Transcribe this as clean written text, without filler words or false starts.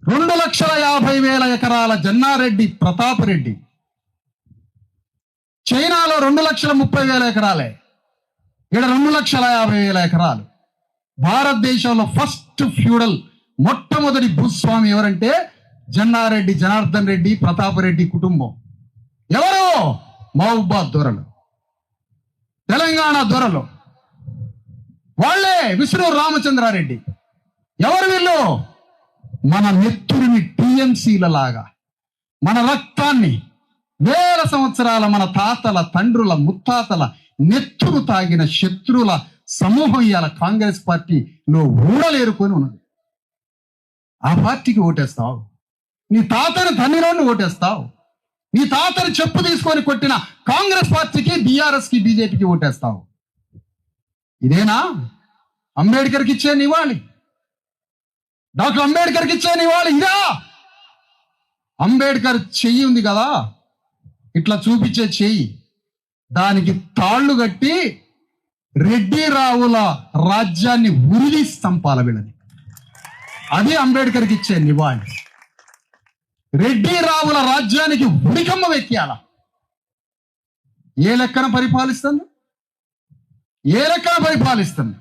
2,50,000 ఎకరాల జన్నారెడ్డి ప్రతాప్ రెడ్డి. చైనాలో 2,30,000 ఎకరాలే, ఇక్కడ 2,50,000 ఎకరాలు. భారతదేశంలో ఫస్ట్ ఫ్యూడల్ మొట్టమొదటి భూస్వామి ఎవరంటే జన్నారెడ్డి జనార్దన్ రెడ్డి ప్రతాప్ రెడ్డి కుటుంబం. ఎవరు? మహబూబాద్ దొరలు, తెలంగాణ దొరలు వాళ్ళే. విష్ణు రామచంద్రారెడ్డి ఎవరు? వీళ్ళు మన నెత్తురిని టీఎంసీల లాగా మన రక్తాన్ని వేల సంవత్సరాల మన తాతల తండ్రుల ముత్తాతల నెత్తురు తాగిన శత్రువుల సమూహం ఇవాళ కాంగ్రెస్ పార్టీలో ఊడలేరుకొని ఉన్నది. ఆ పార్టీకి ఓటేస్తావు, నీ తాతని తన్నిలోని ఓటేస్తావు, నీ తాతని చెప్పు తీసుకొని కొట్టిన కాంగ్రెస్ పార్టీకి, బీఆర్ఎస్కి, బీజేపీకి ఓటేస్తావు. ఇదేనా అంబేద్కర్కి ఇచ్చే నివాళి? డాక్టర్ అంబేద్కర్కి ఇచ్చే నివాళి ఇదా? అంబేద్కర్ చెయ్యి ఉంది కదా, ఇట్లా చూపించే చెయ్యి, దానికి తాళ్లు కట్టి రెడ్డి రావుల రాజ్యాన్ని ఉరిది స్తంపాల వీళ్ళని. అది అంబేద్కర్కి ఇచ్చే నివాళి. రెడ్డి రావుల రాజ్యానికి ఉడికమ్మ వెక్కియాల. ఏ లెక్కన పరిపాలిస్తుంది? ఏ లెక్కన పరిపాలిస్తుంది?